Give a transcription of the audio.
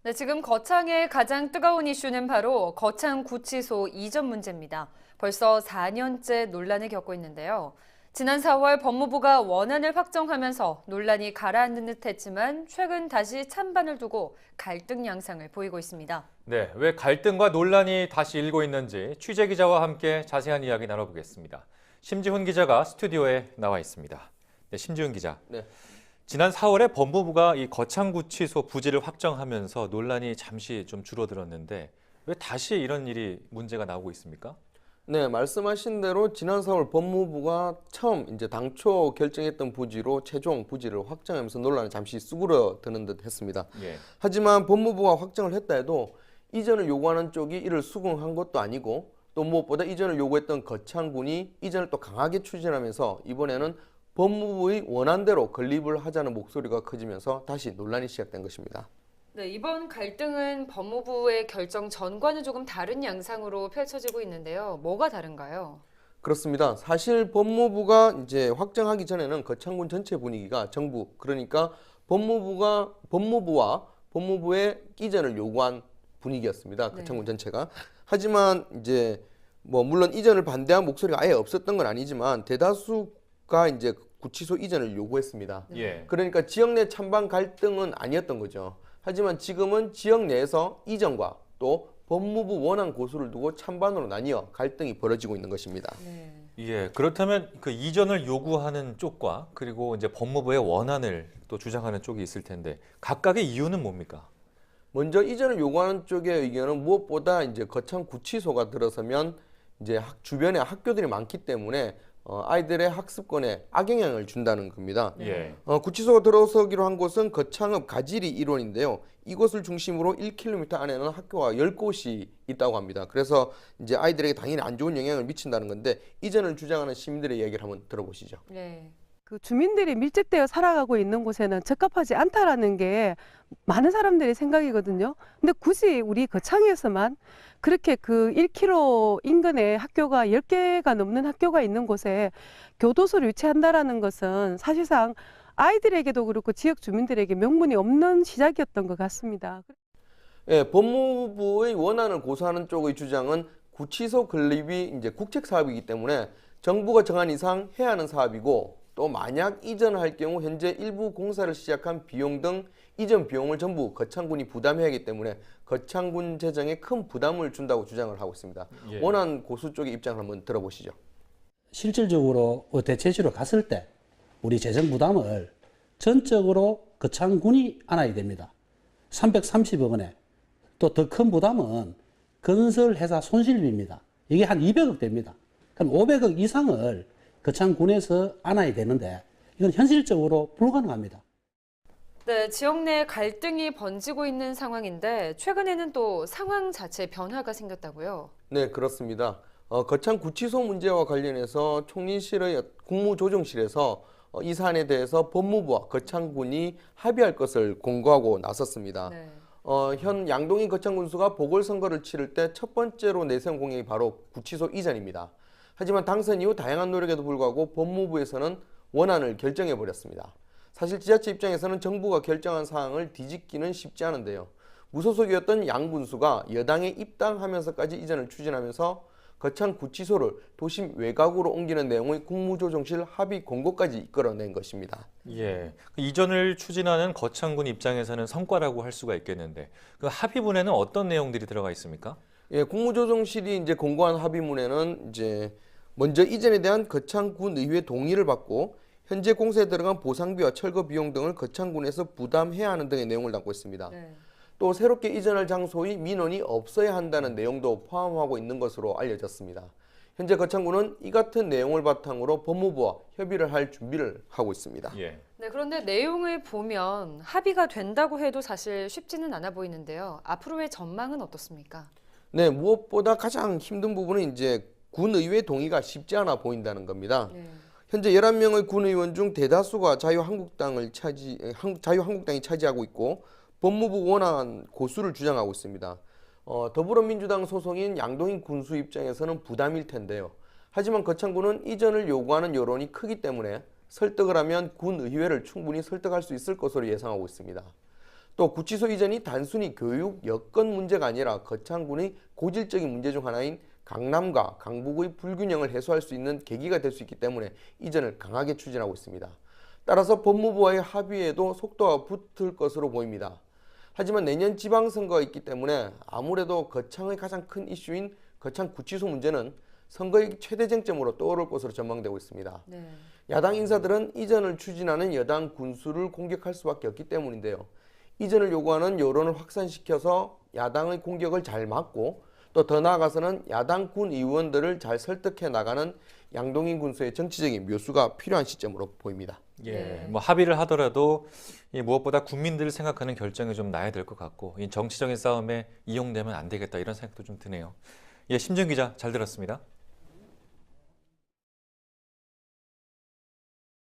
네, 지금 거창의 가장 뜨거운 이슈는 바로 거창구치소 이전 문제입니다. 벌써 4년째 논란을 겪고 있는데요. 지난 4월 법무부가 원안을 확정하면서 논란이 가라앉는 듯했지만 최근 다시 찬반을 두고 갈등 양상을 보이고 있습니다. 네, 왜 갈등과 논란이 다시 일고 있는지 취재 기자와 함께 자세한 이야기 나눠보겠습니다. 심지훈 기자가 스튜디오에 나와 있습니다. 네, 심지훈 기자. 네. 지난 4월에 법무부가 이 거창구치소 부지를 확정하면서 논란이 잠시 좀 줄어들었는데 왜 다시 이런 일이 문제가 나오고 있습니까? 네, 말씀하신 대로 지난 4월 법무부가 처음 당초 결정했던 부지로 최종 부지를 확정하면서 논란이 잠시 수그러드는 듯 했습니다. 예. 하지만 법무부가 확정을 했다 해도 이전을 요구하는 쪽이 이를 수긍한 것도 아니고 또 무엇보다 이전을 요구했던 거창군이 이전을 또 강하게 추진하면서 이번에는 법무부의 원안대로 건립을 하자는 목소리가 커지면서 다시 논란이 시작된 것입니다. 네, 이번 갈등은 법무부의 결정 전과는 조금 다른 양상으로 펼쳐지고 있는데요. 뭐가 다른가요? 그렇습니다. 사실 법무부가 확정하기 전에는 거창군 전체 분위기가 정부, 그러니까 법무부와 법무부의 이전을 요구한 분위기였습니다. 거창군 전체가. 하지만 물론 이전을 반대한 목소리가 아예 없었던 건 아니지만 대다수가 구치소 이전을 요구했습니다. 예. 그러니까 지역 내 찬반 갈등은 아니었던 거죠. 하지만 지금은 지역 내에서 이전과 또 법무부 원안 고수를 두고 찬반으로 나뉘어 갈등이 벌어지고 있는 것입니다. 네. 예, 그렇다면 그 이전을 요구하는 쪽과 그리고 이제 법무부의 원안을 또 주장하는 쪽이 있을 텐데 각각의 이유는 뭡니까? 먼저 이전을 요구하는 쪽의 의견은 무엇보다 거창 구치소가 들어서면 주변에 학교들이 많기 때문에 아이들의 학습권에 악영향을 준다는 겁니다. 예. 구치소가 들어서기로 한 곳은 거창읍 가지리 일원인데요. 이곳을 중심으로 1km 안에는 학교가 10곳이 있다고 합니다. 그래서 아이들에게 당연히 안 좋은 영향을 미친다는 건데 이전을 주장하는 시민들의 이야기를 한번 들어보시죠. 네. 그 주민들이 밀집되어 살아가고 있는 곳에는 적합하지 않다라는 게 많은 사람들의 생각이거든요. 근데 굳이 우리 거창에서만 그렇게 그 1km 인근에 학교가 10개가 넘는 학교가 있는 곳에 교도소를 유치한다라는 것은 사실상 아이들에게도 그렇고 지역 주민들에게 명분이 없는 시작이었던 것 같습니다. 예, 법무부의 원안을 고수하는 쪽의 주장은 구치소 건립이 국책 사업이기 때문에 정부가 정한 이상 해야 하는 사업이고 또 만약 이전을 할 경우 현재 일부 공사를 시작한 비용 등 이전 비용을 전부 거창군이 부담해야 하기 때문에 거창군 재정에 큰 부담을 준다고 주장을 하고 있습니다. 예. 원안 고수 쪽의 입장을 한번 들어보시죠. 실질적으로 대체지로 갔을 때 우리 재정 부담을 전적으로 거창군이 안아야 됩니다. 330억 원에 또 더 큰 부담은 건설회사 손실비입니다. 이게 한 200억 됩니다. 그럼 500억 이상을 거창군에서 안아야 되는데 이건 현실적으로 불가능합니다. 네, 지역 내 갈등이 번지고 있는 상황인데 최근에는 또 상황 자체에 변화가 생겼다고요? 네, 그렇습니다. 거창 구치소 문제와 관련해서 총리실의 국무조정실에서 이 사안에 대해서 법무부와 거창군이 합의할 것을 공고하고 나섰습니다. 네. 현 양동인 거창군수가 보궐선거를 치를 때 첫 번째로 내세운 공약이 바로 구치소 이전입니다. 하지만 당선 이후 다양한 노력에도 불구하고 법무부에서는 원안을 결정해버렸습니다. 사실 지자체 입장에서는 정부가 결정한 사항을 뒤집기는 쉽지 않은데요. 무소속이었던 양 군수가 여당에 입당하면서까지 이전을 추진하면서 거창 구치소를 도심 외곽으로 옮기는 내용의 국무조정실 합의 공고까지 이끌어낸 것입니다. 예. 그 이전을 추진하는 거창군 입장에서는 성과라고 할 수가 있겠는데 그 합의문에는 어떤 내용들이 들어가 있습니까? 예, 국무조정실이 공고한 합의문에는 먼저 이전에 대한 거창군 의회 동의를 받고 현재 공사에 들어간 보상비와 철거 비용 등을 거창군에서 부담해야 하는 등의 내용을 담고 있습니다. 네. 또 새롭게 이전할 장소의 민원이 없어야 한다는 내용도 포함하고 있는 것으로 알려졌습니다. 현재 거창군은 이 같은 내용을 바탕으로 법무부와 협의를 할 준비를 하고 있습니다. 예. 네, 그런데 내용을 보면 합의가 된다고 해도 사실 쉽지는 않아 보이는데요. 앞으로의 전망은 어떻습니까? 네, 무엇보다 가장 힘든 부분은 군의회 동의가 쉽지 않아 보인다는 겁니다. 네. 현재 11명의 군의원 중 대다수가 자유한국당이 차지하고 있고 법무부 원안 고수를 주장하고 있습니다. 더불어민주당 소속인 양동인 군수 입장에서는 부담일 텐데요. 하지만 거창군은 이전을 요구하는 여론이 크기 때문에 설득을 하면 군의회를 충분히 설득할 수 있을 것으로 예상하고 있습니다. 또 구치소 이전이 단순히 교육 여건 문제가 아니라 거창군의 고질적인 문제 중 하나인 강남과 강북의 불균형을 해소할 수 있는 계기가 될 수 있기 때문에 이전을 강하게 추진하고 있습니다. 따라서 법무부와의 합의에도 속도가 붙을 것으로 보입니다. 하지만 내년 지방선거가 있기 때문에 아무래도 거창의 가장 큰 이슈인 거창 구치소 문제는 선거의 최대 쟁점으로 떠오를 것으로 전망되고 있습니다. 네. 야당 인사들은 이전을 추진하는 여당 군수를 공격할 수밖에 없기 때문인데요. 이전을 요구하는 여론을 확산시켜서 야당의 공격을 잘 막고 또 더 나아가서는 야당 군 의원들을 잘 설득해 나가는 양동인 군수의 정치적인 묘수가 필요한 시점으로 보입니다. 예, 네. 뭐 합의를 하더라도 이 무엇보다 국민들을 생각하는 결정이 좀 나야 될 것 같고 이 정치적인 싸움에 이용되면 안 되겠다 이런 생각도 좀 드네요. 예, 심지훈 기자 잘 들었습니다.